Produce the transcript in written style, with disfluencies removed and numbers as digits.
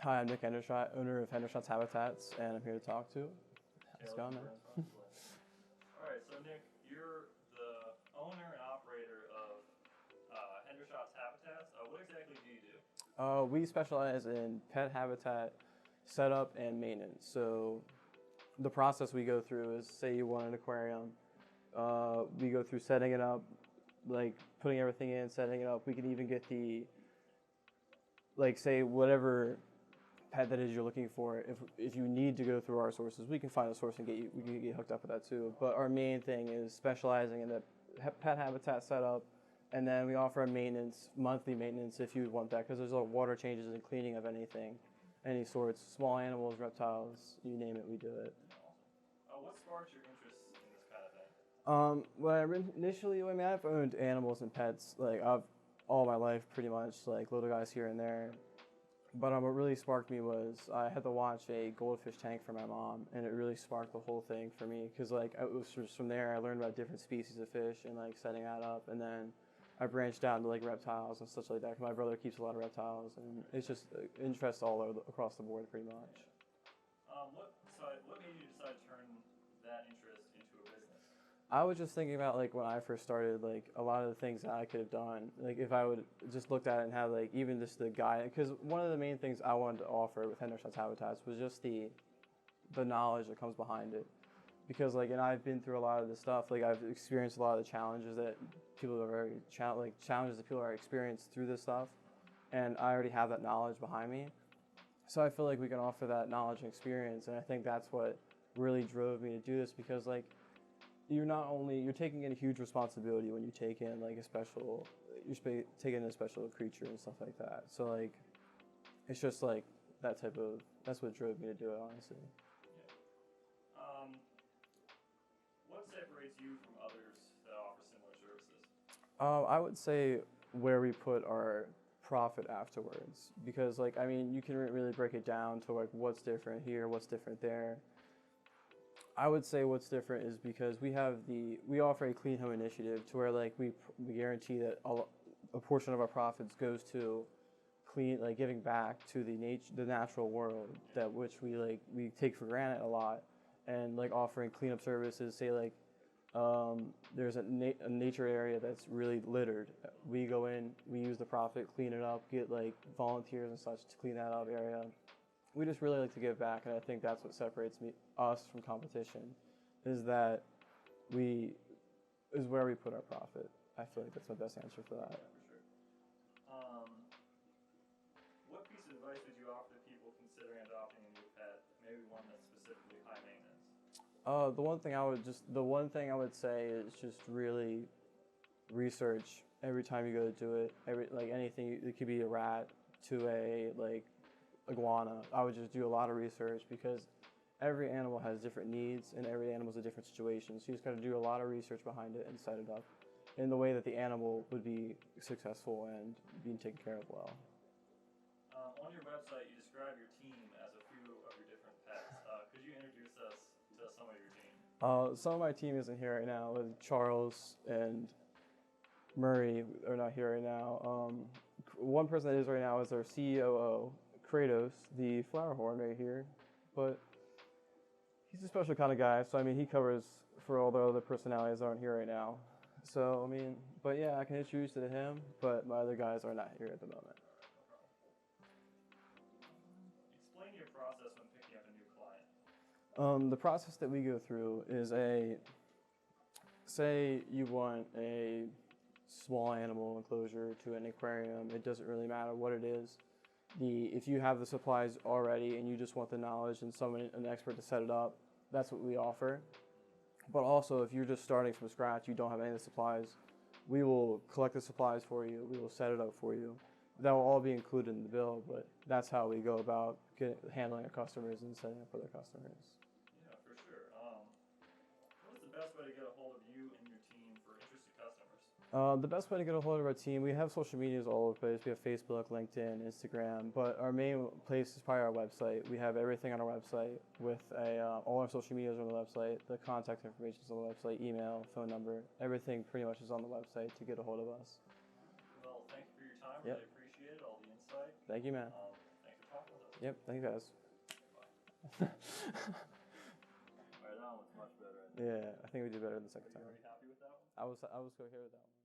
Hi, I'm Nick Hendershot, owner of Hendershots Habitats, and I'm here to talk to. How's it going, man? All right, so Nick, you're the owner and operator of Hendershots Habitats. What exactly do you do? We specialize in pet habitat setup and maintenance. So the process we go through is, say you want an aquarium, we go through setting it up, like putting everything in, setting it up. We can even get the, like, say whatever pet that is you're looking for. If you need to go through our sources, we can find a source and we can get hooked up with that too. But our main thing is specializing in the pet habitat setup, and then we offer a maintenance, monthly maintenance if you want that, because there's a water changes and cleaning of anything, any sorts, small animals, reptiles, you name it, we do it. What sparked your interest in this kind of thing? I've owned animals and pets like all my life pretty much, like little guys here and there. But what really sparked me was I had to watch a goldfish tank for my mom, and it really sparked the whole thing for me, because like it was just from there I learned about different species of fish and like setting that up, and then I branched out into like reptiles and such like that. 'Cause my brother keeps a lot of reptiles, and it's just interest all over across the board pretty much. What made you decide to turn that interest into a business? I was just thinking about like when I first started, like a lot of the things that I could have done, like if I would just looked at it and had like even just the guide, because one of the main things I wanted to offer with Hendershots Habitats was just the knowledge that comes behind it, because like, and I've been through a lot of this stuff, like I've experienced a lot of the challenges that people are challenges that people are experienced through this stuff, and I already have that knowledge behind me, so I feel like we can offer that knowledge and experience, and I think that's what really drove me to do this, because like you're taking in a huge responsibility when you take in like taking in a special creature and stuff like that. So like, it's just like that's what drove me to do it, honestly. Yeah. What separates you from others that offer similar services? I would say where we put our profit afterwards, because like, I mean, you can really break it down to like what's different here, what's different there. I would say what's different is because we offer a clean home initiative to where like we guarantee that a portion of our profits goes to giving back to the natural world, that which we take for granted a lot, and like offering cleanup services. Say like there's a nature area that's really littered. We go in, we use the profit, clean it up, get like volunteers and such to clean that up area. We just really like to give back, and I think that's what separates us from competition, is that is where we put our profit. I feel like that's my best answer for that. Yeah, for sure. What piece of advice would you offer to people considering adopting a new pet, maybe one that's specifically high maintenance? The one thing I would say is just really research every time you go to do it. Anything, it could be a rat to a iguana. I would just do a lot of research, because every animal has different needs and every animal's a different situation. So you just got to do a lot of research behind it and set it up in the way that the animal would be successful and being taken care of well. On your website, you describe your team as a few of your different pets. Could you introduce us to some of your team? Some of my team isn't here right now. Charles and Murray are not here right now. One person that is right now is our COO, Kratos, the flower horn right here, but he's a special kind of guy, so I mean he covers for all the other personalities that aren't here right now. So I mean, but yeah, I can introduce you to him, but my other guys are not here at the moment. Explain your process when picking up a new client. The process that we go through is say you want a small animal enclosure to an aquarium, it doesn't really matter what it is. If you have the supplies already and you just want the knowledge and an expert to set it up, that's what we offer. But also, if you're just starting from scratch, you don't have any of the supplies, we will collect the supplies for you, we will set it up for you. That will all be included in the bill, but that's how we go about handling our customers and setting up for their customers. Yeah, for sure. What is the best way to get a hold of you and your team for interested customers? The best way to get a hold of our team, we have social medias all over the place. We have Facebook, LinkedIn, Instagram, but our main place is probably our website. We have everything on our website with all our social medias are on the website. The contact information is on the website, email, phone number, everything pretty much is on the website to get a hold of us. Well, thank you for your time. Yep. Really appreciate it, all the insight. Thank you, man. Thanks for talking with us. Yep, I think that's. Alright, that one's much better. I think. Yeah, I think we did better the second Are you time. already happy with that one? I was okay with that one.